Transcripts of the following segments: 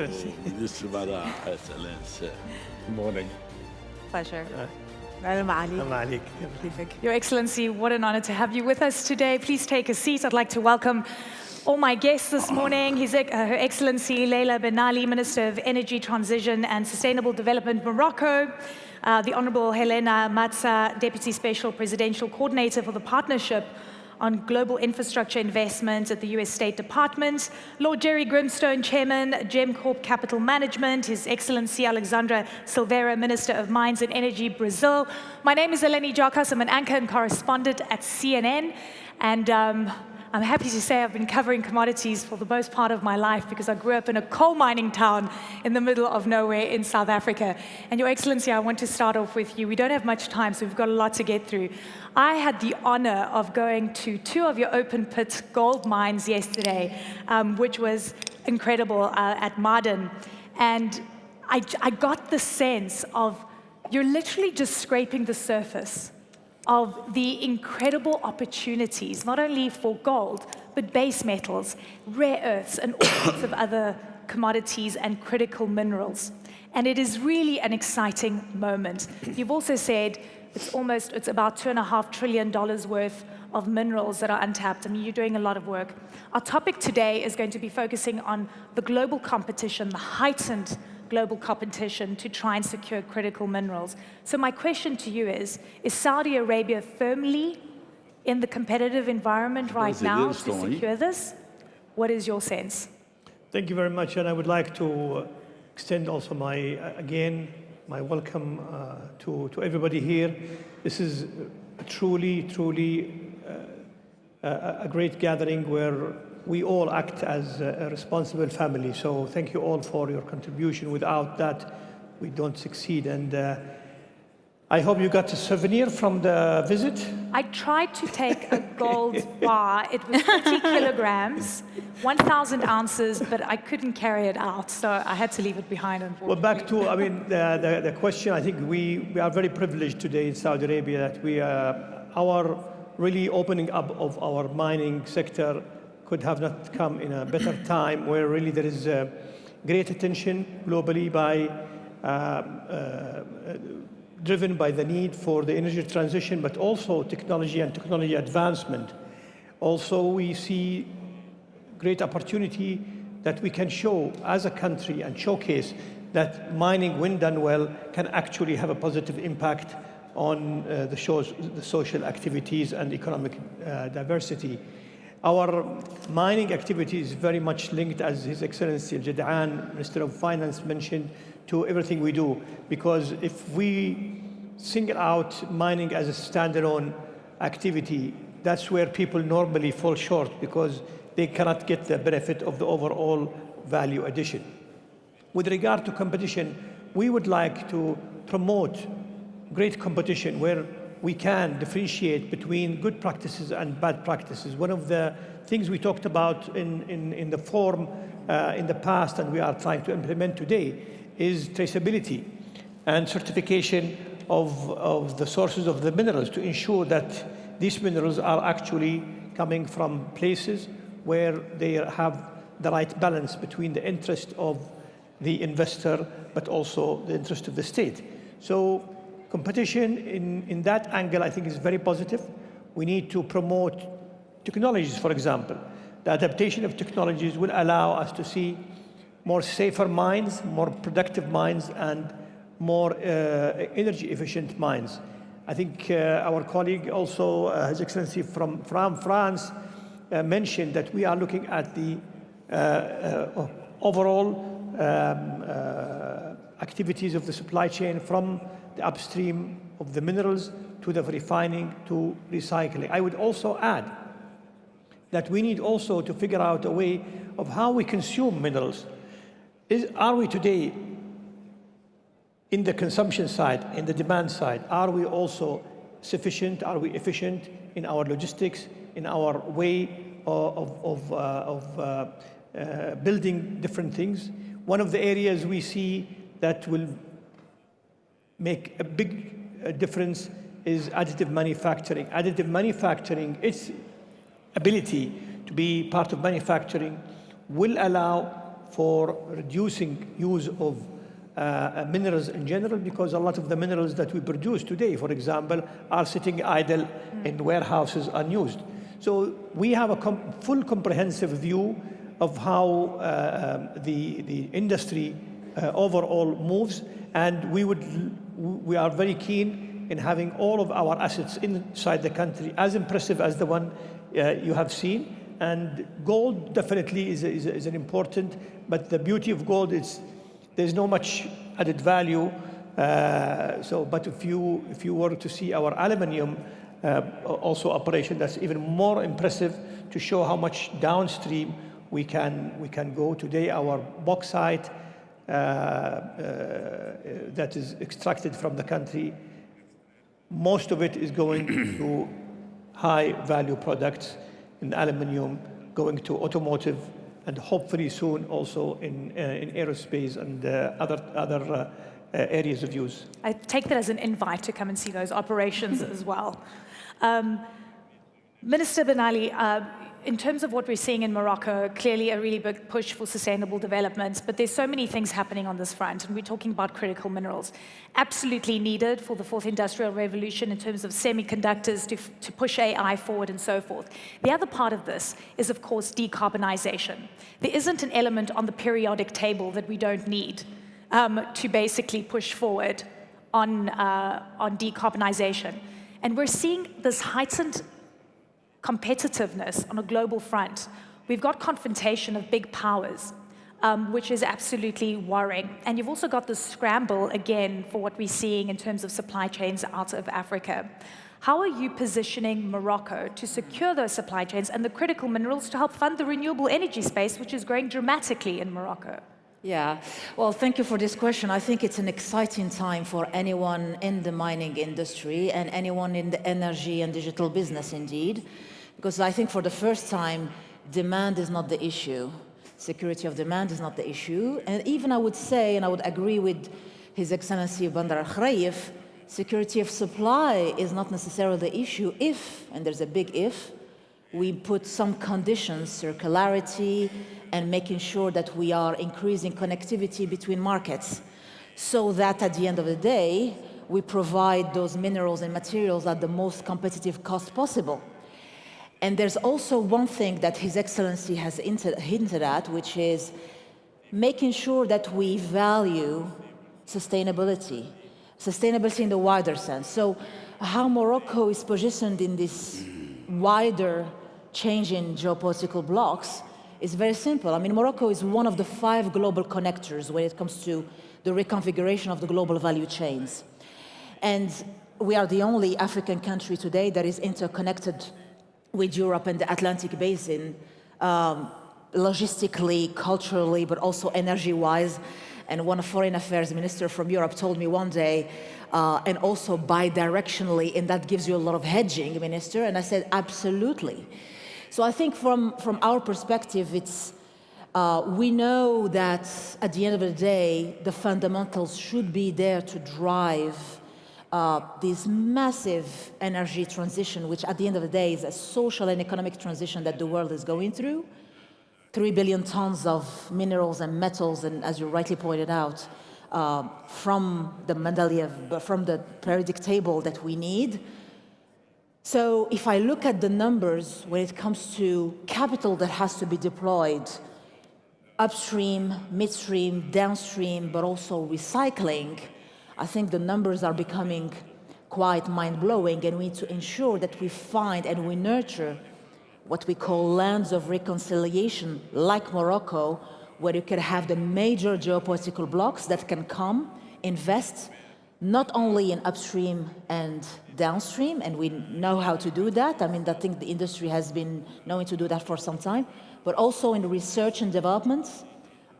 Excellency. Good morning. Pleasure. Salam alaikum. Your Excellency, what an honor to have you with us today. Please take a seat. I'd like to welcome all my guests this morning. Her Excellency Leila Ben Ali, Minister of Energy Transition and Sustainable Development, Morocco. The Honorable Helena Matza, Deputy Special Presidential Coordinator for the Partnership on Global Infrastructure Investment at the US State Department. Lord Jerry Grimstone, Chairman, GemCorp Capital Management. His Excellency Alexandra Silveira, Minister of Mines and Energy, Brazil. My name is Eleni Jakas. I'm an anchor and correspondent at CNN. And I'm happy to say I've been covering commodities for the most part of my life because I grew up in a coal mining town in the middle of nowhere in South Africa. And Your Excellency, I want to start off with you. We don't have much time, so we've got a lot to get through. I had the honor of going to 2 of your open pit gold mines yesterday, which was incredible at Marden. And I got the sense of you're literally just scraping the surface of the incredible opportunities, not only for gold, but base metals, rare earths, and all sorts of other commodities and critical minerals. And it is really an exciting moment. You've also said it's about $2.5 trillion worth of minerals that are untapped. I mean, you're doing a lot of work. Our topic today is going to be focusing on the global competition, the heightened global competition to try and secure critical minerals. So my question to you is Saudi Arabia firmly in the competitive environment right now to secure this? What is your sense? Thank you very much, and I would like to extend also my welcome to everybody here. This is truly a great gathering where we all act as a responsible family. So thank you all for your contribution. Without that, we don't succeed. And I hope you got a souvenir from the visit. I tried to take a gold bar. It was 50 kilograms, 1,000 ounces, but I couldn't carry it out. So I had to leave it behind, unfortunately. Well, back to, the question, I think we are very privileged today in Saudi Arabia that our really opening up of our mining sector could have not come in a better time, where really there is great attention globally driven by the need for the energy transition, but also technology and technology advancement. Also, we see great opportunity that we can show as a country and showcase that mining, when done well, can actually have a positive impact on the social activities and economic diversity. Our mining activity is very much linked, as His Excellency Al-Jadaan, Minister of Finance, mentioned, to everything we do. Because if we single out mining as a standalone activity, that's where people normally fall short because they cannot get the benefit of the overall value addition. With regard to competition, we would like to promote great competition where we can differentiate between good practices and bad practices. One of the things we talked about in the forum in the past, and we are trying to implement today, is traceability and certification of the sources of the minerals to ensure that these minerals are actually coming from places where they have the right balance between the interest of the investor, but also the interest of the state. So competition in that angle, I think, is very positive. We need to promote technologies, for example. The adaptation of technologies will allow us to see more safer mines, more productive mines, and more energy efficient mines. I think our colleague also, His Excellency from France, mentioned that we are looking at the overall activities of the supply chain from the upstream of the minerals to the refining to recycling. I would also add that we need also to figure out a way of how we consume minerals. Are we today in the consumption side, in the demand side, are we also sufficient? Are we efficient in our logistics, in our way of building different things? One of the areas we see that will make a big difference is additive manufacturing. Additive manufacturing, its ability to be part of manufacturing will allow for reducing use of minerals in general, because a lot of the minerals that we produce today, for example, are sitting idle in warehouses unused. So we have a full comprehensive view of how the industry overall moves, and we are very keen in having all of our assets inside the country, as impressive as the one you have seen. And gold definitely is an important, but the beauty of gold is there's no much added value. But if you were to see our aluminium also operation, that's even more impressive to show how much downstream we can go. Today, our bauxite that is extracted from the country, most of it is going to high value products in aluminium, going to automotive, and hopefully soon also in aerospace and other areas of use. I take that as an invite to come and see those operations as well. Minister Ben Ali, in terms of what we're seeing in Morocco, clearly a really big push for sustainable development, but there's so many things happening on this front, and we're talking about critical minerals. Absolutely needed for the fourth industrial revolution in terms of semiconductors to push AI forward and so forth. The other part of this is, of course, decarbonization. There isn't an element on the periodic table that we don't need to basically push forward on decarbonization. And we're seeing this heightened competitiveness on a global front. We've got confrontation of big powers, which is absolutely worrying. And you've also got this scramble, again, for what we're seeing in terms of supply chains out of Africa. How are you positioning Morocco to secure those supply chains and the critical minerals to help fund the renewable energy space, which is growing dramatically in Morocco? Yeah, well, thank you for this question. I think it's an exciting time for anyone in the mining industry and anyone in the energy and digital business, indeed, because I think for the first time, demand is not the issue. Security of demand is not the issue. And even I would say, and I would agree with His Excellency Bandar al-Khrayef, security of supply is not necessarily the issue if, and there's a big if, we put some conditions, circularity, and making sure that we are increasing connectivity between markets, so that at the end of the day, we provide those minerals and materials at the most competitive cost possible. And there's also one thing that His Excellency has hinted at, which is making sure that we value sustainability in the wider sense. So how Morocco is positioned in this wider change in geopolitical blocks is very simple. I mean, Morocco is one of the 5 global connectors when it comes to the reconfiguration of the global value chains. And we are the only African country today that is interconnected with Europe and the Atlantic Basin, logistically, culturally, but also energy-wise. And one foreign affairs minister from Europe told me one day, and also bi-directionally, and that gives you a lot of hedging, Minister. And I said, absolutely. So I think from our perspective, it's we know that at the end of the day, the fundamentals should be there to drive this massive energy transition, which at the end of the day is a social and economic transition that the world is going through. 3 billion tons of minerals and metals, and as you rightly pointed out, from the periodic table that we need. So if I look at the numbers when it comes to capital that has to be deployed, upstream, midstream, downstream, but also recycling, I think the numbers are becoming quite mind-blowing, and we need to ensure that we find and we nurture what we call lands of reconciliation, like Morocco, where you can have the major geopolitical blocks that can come, invest, not only in upstream and downstream, and we know how to do that. I mean, I think the industry has been knowing to do that for some time, but also in research and development,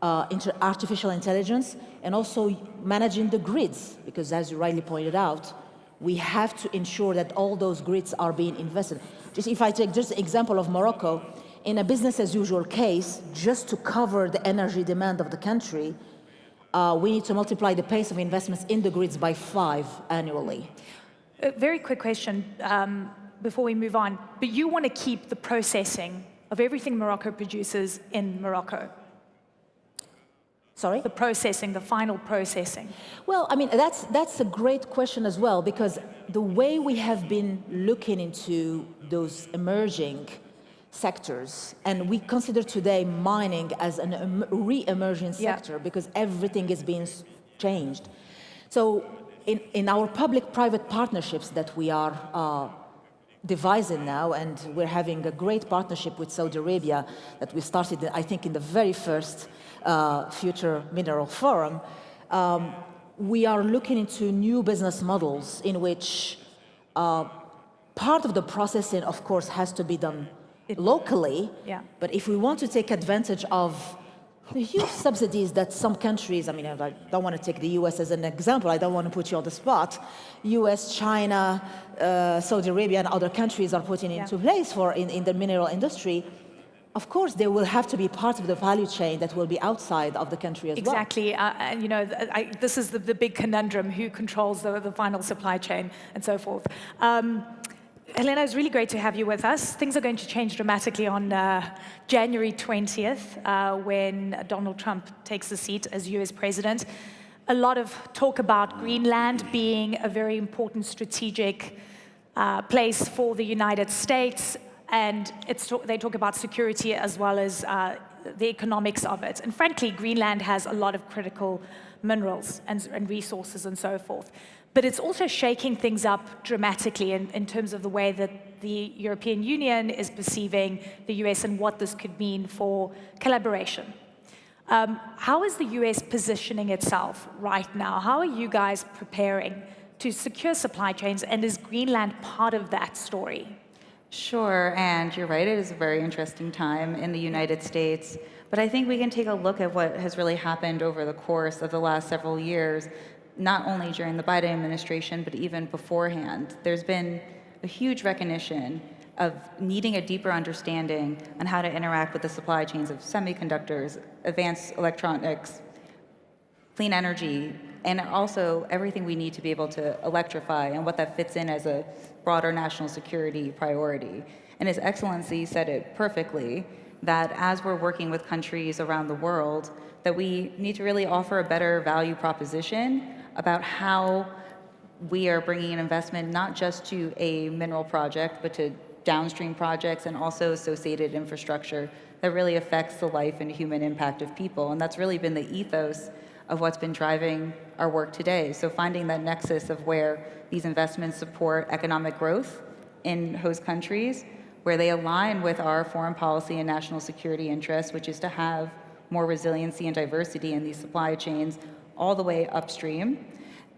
artificial intelligence, and also managing the grids, because as you rightly pointed out, we have to ensure that all those grids are being invested. If I take just the example of Morocco, in a business as usual case, just to cover the energy demand of the country, we need to multiply the pace of investments in the grids by 5 annually. A very quick question before we move on, but you want to keep the processing of everything Morocco produces in Morocco? Sorry? The processing, the final processing. Well, I mean, that's a great question as well, because the way we have been looking into those emerging sectors, and we consider today mining as an re-emerging sector because everything is being changed. So in our public-private partnerships that we are devising now, and we're having a great partnership with Saudi Arabia that we started, I think, in the very first Future Mineral Forum, we are looking into new business models in which part of the processing, of course, has to be done locally, but if we want to take advantage of the huge subsidies that some countries, I mean, I don't want to take the US as an example, I don't want to put you on the spot, US, China, Saudi Arabia and other countries are putting into place for in the mineral industry, of course, they will have to be part of the value chain that will be outside of the country as well. Exactly, and you know, this is the big conundrum, who controls the final supply chain and so forth. Helena, it's really great to have you with us. Things are going to change dramatically on January 20th, when Donald Trump takes the seat as US president. A lot of talk about Greenland being a very important strategic place for the United States, and they talk about security as well as the economics of it. And frankly, Greenland has a lot of critical minerals and resources and so forth. But it's also shaking things up dramatically in terms of the way that the European Union is perceiving the US and what this could mean for collaboration. How is the US positioning itself right now? How are you guys preparing to secure supply chains, and is Greenland part of that story? Sure, and you're right, it is a very interesting time in the United States. But I think we can take a look at what has really happened over the course of the last several years, not only during the Biden administration, but even beforehand. There's been a huge recognition of needing a deeper understanding on how to interact with the supply chains of semiconductors, advanced electronics, clean energy, and also everything we need to be able to electrify and what that fits in as a broader national security priority. And His Excellency said it perfectly, that as we're working with countries around the world, that we need to really offer a better value proposition about how we are bringing an investment not just to a mineral project, but to downstream projects and also associated infrastructure that really affects the life and human impact of people. And that's really been the ethos of what's been driving our work today. So finding that nexus of where these investments support economic growth in host countries, where they align with our foreign policy and national security interests, which is to have more resiliency and diversity in these supply chains all the way upstream,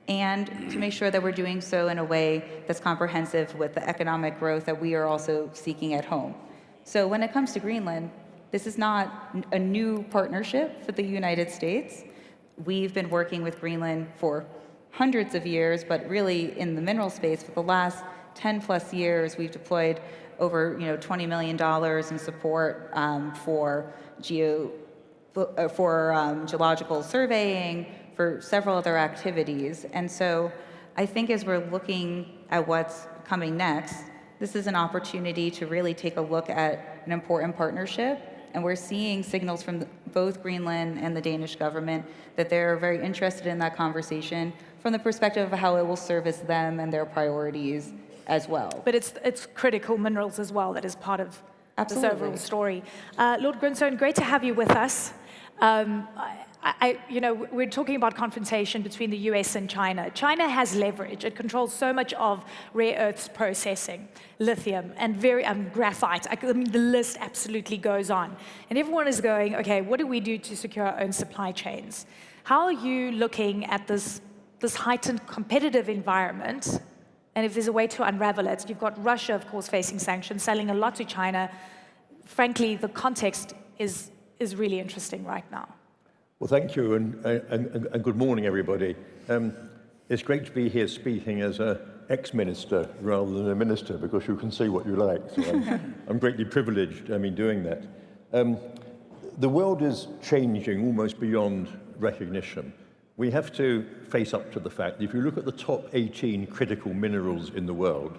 and to make sure that we're doing so in a way that's comprehensive with the economic growth that we are also seeking at home. So when it comes to Greenland, this is not a new partnership for the United States. We've been working with Greenland for hundreds of years, but really in the mineral space for the last 10 plus years, we've deployed over $20 million in support for geological surveying, for several other activities. And so I think as we're looking at what's coming next, this is an opportunity to really take a look at an important partnership. And we're seeing signals from both Greenland and the Danish government that they're very interested in that conversation from the perspective of how it will service them and their priorities as well. But it's critical minerals as well that is part of this overall story. Lord Grinstone, great to have you with us. We're talking about confrontation between the US and China. China has leverage. It controls so much of rare earths processing, lithium, and graphite. I mean, the list absolutely goes on. And everyone is going, okay, what do we do to secure our own supply chains? How are you looking at this heightened competitive environment? And if there's a way to unravel it, you've got Russia, of course, facing sanctions, selling a lot to China. Frankly, the context is really interesting right now. Well, thank you, and good morning, everybody. It's great to be here speaking as an ex-minister rather than a minister, because you can say what you like. So I'm greatly privileged doing that. The world is changing almost beyond recognition. We have to face up to the fact that if you look at the top 18 critical minerals in the world,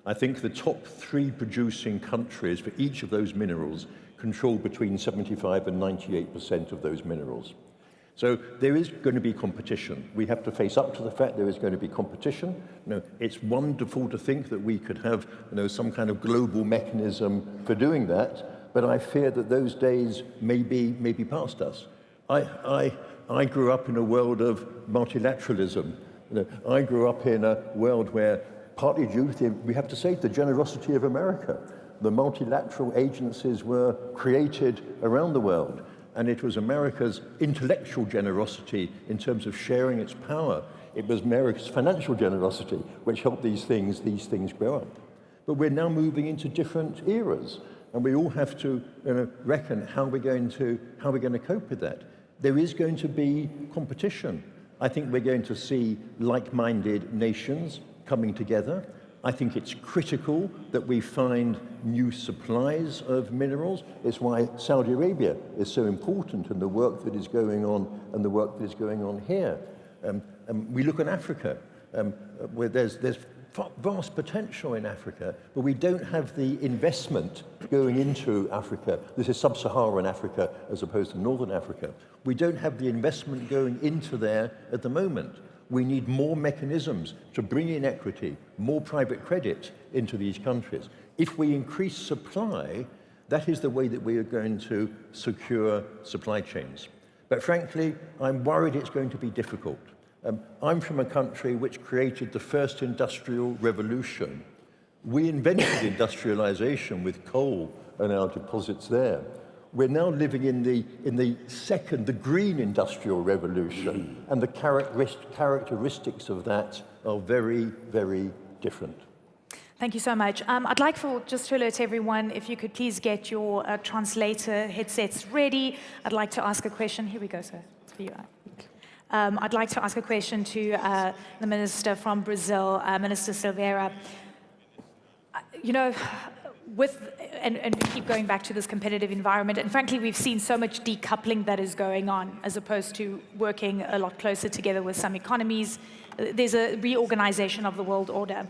I think the top 3 producing countries for each of those minerals control between 75 and 98% of those minerals. So there is going to be competition. We have to face up to the fact there is going to be competition. It's wonderful to think that we could have some kind of global mechanism for doing that, but I fear that those days may be past us. I grew up in a world of multilateralism. I grew up in a world where, partly due to, we have to say, the generosity of America, the multilateral agencies were created around the world. And it was America's intellectual generosity in terms of sharing its power. It was America's financial generosity which helped these things grow up. But we're now moving into different eras, and we all have to reckon how we're going to cope with that. There is going to be competition. I think we're going to see like-minded nations coming together. I think it's critical that we find new supplies of minerals. It's why Saudi Arabia is so important in the work that is going on and the work that is going on here. We look at Africa, where there's vast potential in Africa, but we don't have the investment going into Africa. This is sub-Saharan Africa as opposed to Northern Africa. We don't have the investment going into there at the moment. We need more mechanisms to bring in equity, more private credit into these countries. If we increase supply, that is the way that we are going to secure supply chains. But frankly, I'm worried it's going to be difficult. I'm from a country which created the first industrial revolution. We invented industrialization with coal and our deposits there. We're now living in the second, the green industrial revolution, and the characteristics of that are very, very different. Thank you so much. I'd like just to alert everyone, if you could please get your translator headsets ready. I'd like to ask a question. Here we go, sir. It's for you. I'd like to ask a question to the minister from Brazil, Minister Silveira. And we keep going back to this competitive environment, and frankly, we've seen so much decoupling that is going on, as opposed to working a lot closer together with some economies. There's a reorganization of the world order.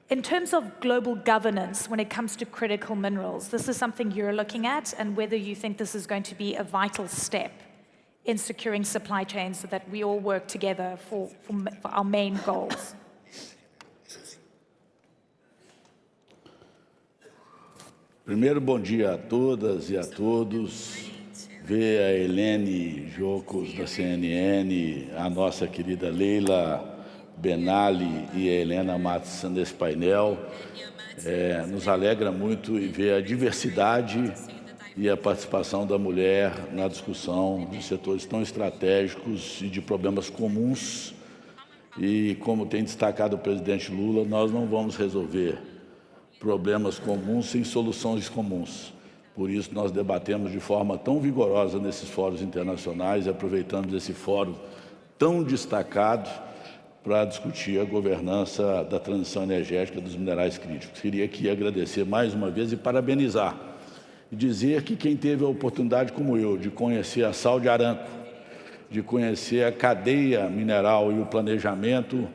In terms of global governance, when it comes to critical minerals, this is something you're looking at, and whether you think this is going to be a vital step in securing supply chains so that we all work together for our main goals. Primeiro, bom dia a todas e a todos. Ver a Helene Jocos, da CNN, a nossa querida Leila Benali e a Helena Matos nesse painel. Nos alegra muito e ver a diversidade e a participação da mulher na discussão de setores tão estratégicos e de problemas comuns. E, como tem destacado o presidente Lula, nós não vamos resolver problemas comuns sem soluções comuns. Por isso, nós debatemos de forma tão vigorosa nesses fóruns internacionais e aproveitamos esse fórum tão destacado para discutir a governança da transição energética dos minerais críticos. Queria aqui agradecer mais uma vez e parabenizar. E dizer que quem teve a oportunidade, como eu, de conhecer a Saudi Aramco, de conhecer a cadeia mineral e o planejamento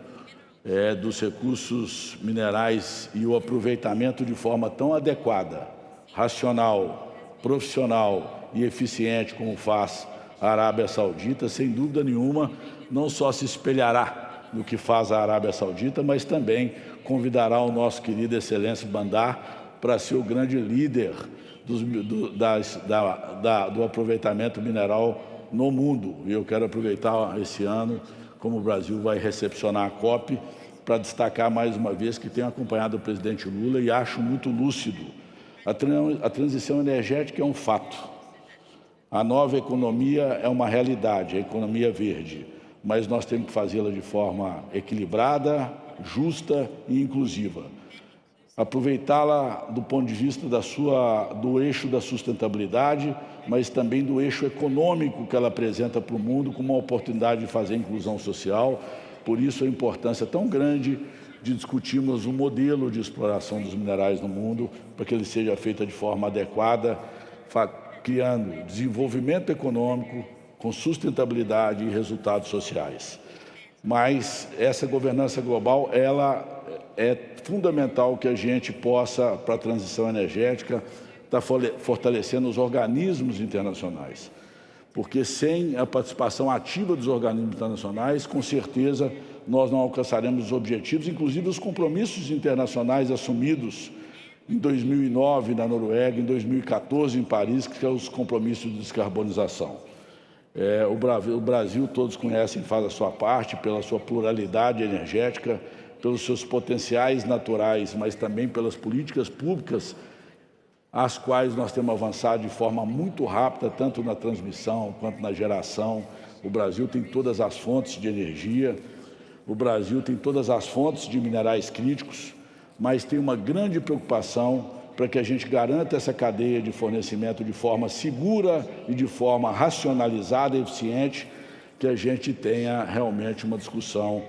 dos recursos minerais e o aproveitamento de forma tão adequada, racional, profissional e eficiente como faz a Arábia Saudita, sem dúvida nenhuma, não só se espelhará no que faz a Arábia Saudita, mas também convidará o nosso querido Excelência Bandar para ser o grande líder do aproveitamento mineral no mundo. E eu quero aproveitar esse ano, como o Brasil vai recepcionar a COP, para destacar mais uma vez que tenho acompanhado o presidente Lula e acho muito lúcido. A transição energética é um fato. A nova economia é uma realidade, a economia verde, mas nós temos que fazê-la de forma equilibrada, justa e inclusiva. Aproveitá-la do ponto de vista do eixo da sustentabilidade, mas também do eixo econômico que ela apresenta para o mundo como uma oportunidade de fazer inclusão social. Por isso a importância tão grande de discutirmos um modelo de exploração dos minerais no mundo, para que ele seja feito de forma adequada, criando desenvolvimento econômico com sustentabilidade e resultados sociais. Mas essa governança global, ela é fundamental que a gente possa, para a transição energética, estar fortalecendo os organismos internacionais. porque sem a participação ativa dos organismos internacionais, com certeza nós não alcançaremos os objetivos, inclusive os compromissos internacionais assumidos em 2009 na Noruega, em 2014 em Paris, que são os compromissos de descarbonização. O Brasil, todos conhecem, faz a sua parte pela sua pluralidade energética, pelos seus potenciais naturais, mas também pelas políticas públicas, as quais nós temos avançado de forma muito rápida, tanto na transmissão quanto na geração. O Brasil tem todas as fontes de energia, o Brasil tem todas as fontes de minerais críticos, mas tem uma grande preocupação para que a gente garanta essa cadeia de fornecimento de forma segura e de forma racionalizada e eficiente, que a gente tenha realmente uma discussão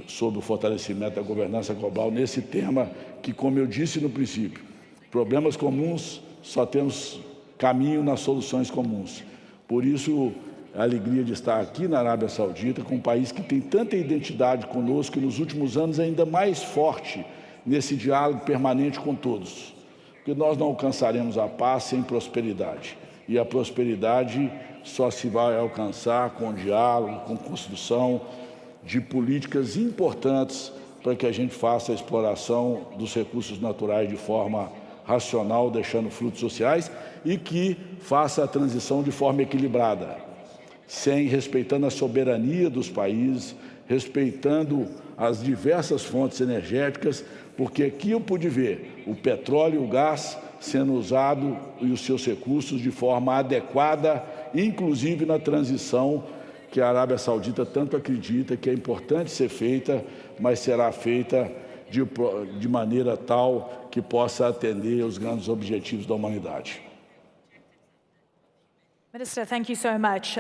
sobre o fortalecimento da governança global nesse tema que, como eu disse no princípio, problemas comuns, só temos caminho nas soluções comuns. Por isso, a alegria de estar aqui na Arábia Saudita, com um país que tem tanta identidade conosco e nos últimos anos ainda mais forte nesse diálogo permanente com todos. Porque nós não alcançaremos a paz sem prosperidade. E a prosperidade só se vai alcançar com diálogo, com construção de políticas importantes para que a gente faça a exploração dos recursos naturais de forma racional, deixando frutos sociais, e que faça a transição de forma equilibrada, respeitando a soberania dos países, respeitando as diversas fontes energéticas, porque aqui eu pude ver o petróleo e o gás sendo usado e os seus recursos de forma adequada, inclusive na transição que a Arábia Saudita tanto acredita que é importante ser feita, mas será feita de maneira tal que possa atender os grandes objetivos da humanidade. Minister, thank you so much.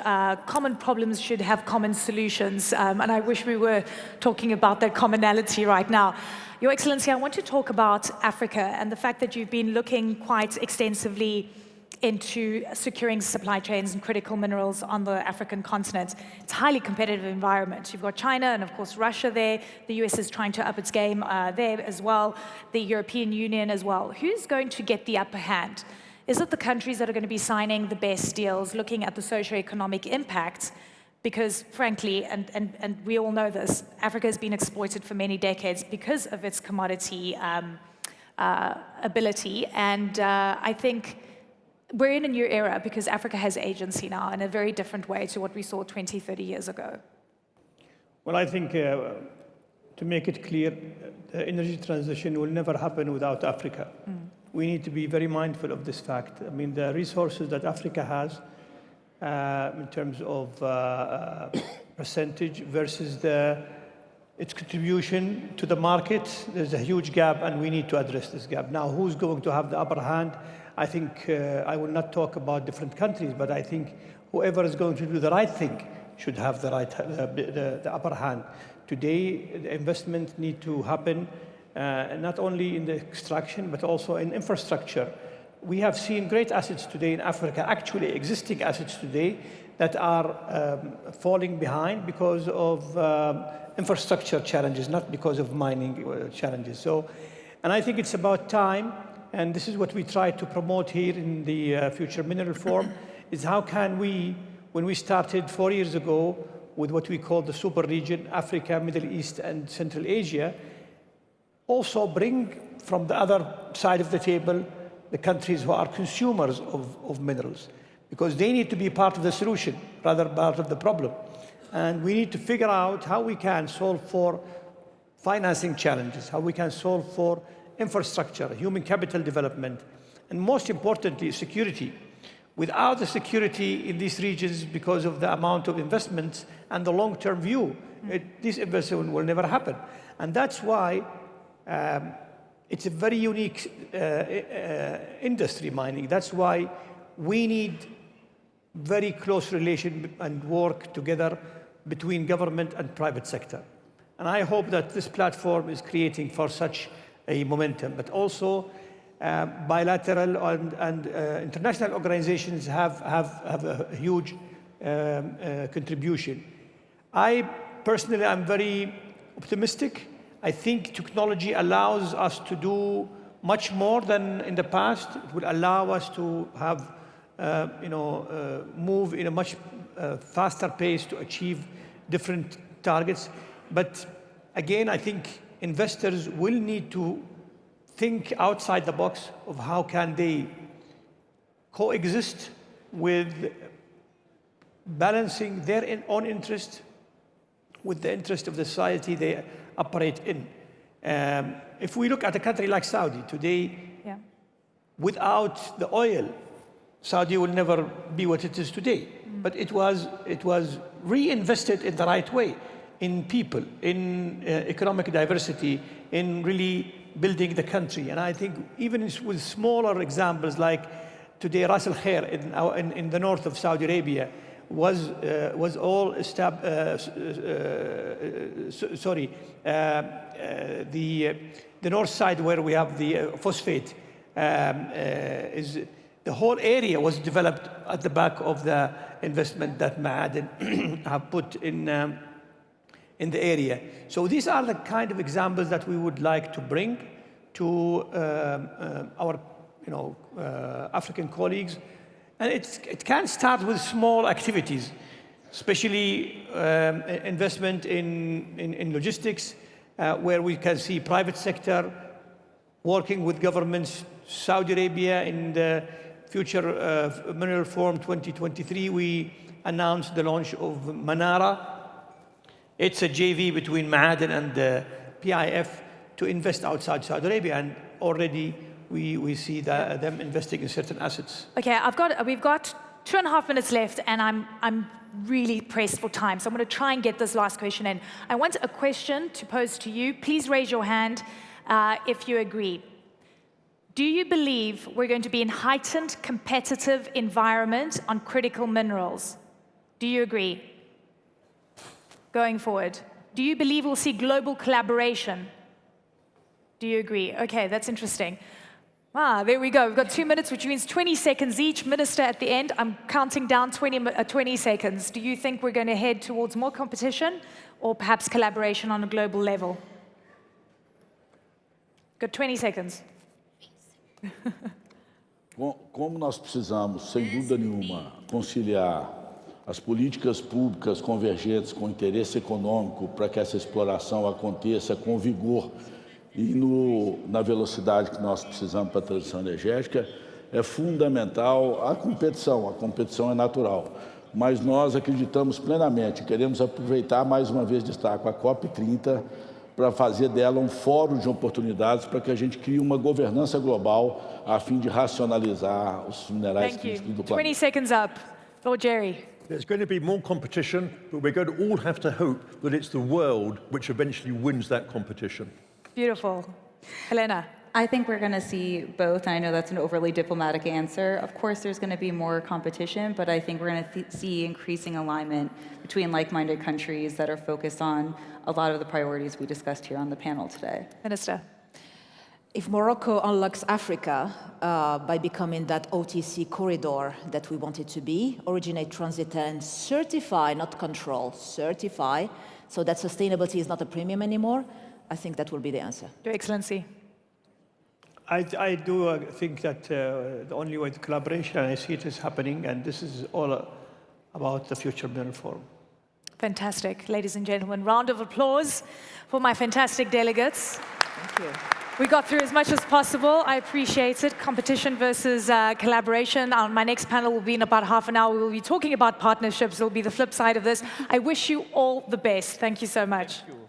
Common problems should have common solutions, and I wish we were talking about that commonality right now. Your Excellency, I want to talk about Africa and the fact that you've been looking quite extensively into securing supply chains and critical minerals on the African continent. It's a highly competitive environment. You've got China and, of course, Russia there. The US is trying to up its game there as well, the European Union as well. Who's going to get the upper hand? Is it the countries that are going to be signing the best deals, looking at the socio-economic impact? Because, frankly, and we all know this, Africa has been exploited for many decades because of its commodity ability. And I think we're in a new era because Africa has agency now in a very different way to what we saw 20, 30 years ago. Well, I think to make it clear, the energy transition will never happen without Africa. We need to be very mindful of this fact. I mean, the resources that Africa has in terms of percentage versus its contribution to the market, there's a huge gap, and we need to address this gap. Now, who's going to have the upper hand? I think I will not talk about different countries, but I think whoever is going to do the right thing should have the upper hand. Today, the investments need to happen not only in the extraction, but also in infrastructure. We have seen great assets today in Africa, actually existing assets today, that are falling behind because of infrastructure challenges, not because of mining challenges. So, and I think it's about time, and this is what we try to promote here in the Future Mineral Forum, is how can we, when we started 4 years ago with what we call the super region, Africa, Middle East, and Central Asia, also bring from the other side of the table the countries who are consumers of minerals, because they need to be part of the solution rather than part of the problem. And we need to figure out how we can solve for financing challenges, how we can solve for infrastructure, human capital development, and most importantly, security. Without the security in these regions, because of the amount of investments and the long-term view, this investment will never happen. And that's why it's a very unique industry, mining. That's why we need very close relation and work together between government and private sector. And I hope that this platform is creating for such a momentum, but also bilateral and international organizations have a huge contribution. I personally am very optimistic. I think technology allows us to do much more than in the past. It will allow us to have move in a much faster pace to achieve different targets. But again, I think investors will need to think outside the box of how can they coexist with balancing their own interest with the interest of the society they operate in. If we look at a country like Saudi today, Yeah. without the oil, Saudi will never be what it is today. But it was reinvested in the right way, in people, in economic diversity, in really building the country. And I think even with smaller examples like today, Ras Al Khair in the north of Saudi Arabia was all the north side where we have the phosphate the whole area was developed at the back of the investment that Ma'aden have put in the area. So these are the kind of examples that we would like to bring to our African colleagues. And it can start with small activities, especially investment in logistics, where we can see private sector working with governments. Saudi Arabia in the Future Mineral Forum 2023, we announced the launch of Manara. It's a JV between Ma'aden and the PIF to invest outside Saudi Arabia, and already we see them investing in certain assets. Okay, we've got 2.5 minutes left, and I'm really pressed for time, so I'm going to try and get this last question in. I want a question to pose to you. Please raise your hand if you agree. Do you believe we're going to be in heightened competitive environment on critical minerals? Do you agree? Going forward. Do you believe we'll see global collaboration? Do you agree? Okay, that's interesting. There we go. We've got 2 minutes, which means 20 seconds each. Minister, at the end, I'm counting down 20 seconds. Do you think we're going to head towards more competition or perhaps collaboration on a global level? Got 20 seconds. Como nós precisamos, sem dúvida nenhuma, conciliar as políticas públicas convergentes com o interesse econômico para que essa exploração aconteça com vigor e na velocidade que nós precisamos para a transição energética, é fundamental a competição é natural. Mas nós acreditamos plenamente, queremos aproveitar, mais uma vez destaco, a COP30, para fazer dela fórum de oportunidades para que a gente crie uma governança global a fim de racionalizar os minerais críticos do planeta. 20 seconds up. Lord Jerry. There's going to be more competition, but we're going to all have to hope that it's the world which eventually wins that competition. Beautiful. Helena. I think we're going to see both, and I know that's an overly diplomatic answer. Of course, there's going to be more competition, but I think we're going to see increasing alignment between like-minded countries that are focused on a lot of the priorities we discussed here on the panel today. Minister. If Morocco unlocks Africa by becoming that OTC corridor that we want it to be, originate, transit, and certify, not control, certify, so that sustainability is not a premium anymore, I think that will be the answer. Your Excellency. I do think that the only way to collaboration, and I see it is happening, and this is all about the Future Mineral Forum. Fantastic. Ladies and gentlemen, round of applause for my fantastic delegates. Thank you. We got through as much as possible. I appreciate it. Competition versus collaboration. My next panel will be in about half an hour. We'll be talking about partnerships. It'll be the flip side of this. I wish you all the best. Thank you so much. Thank you.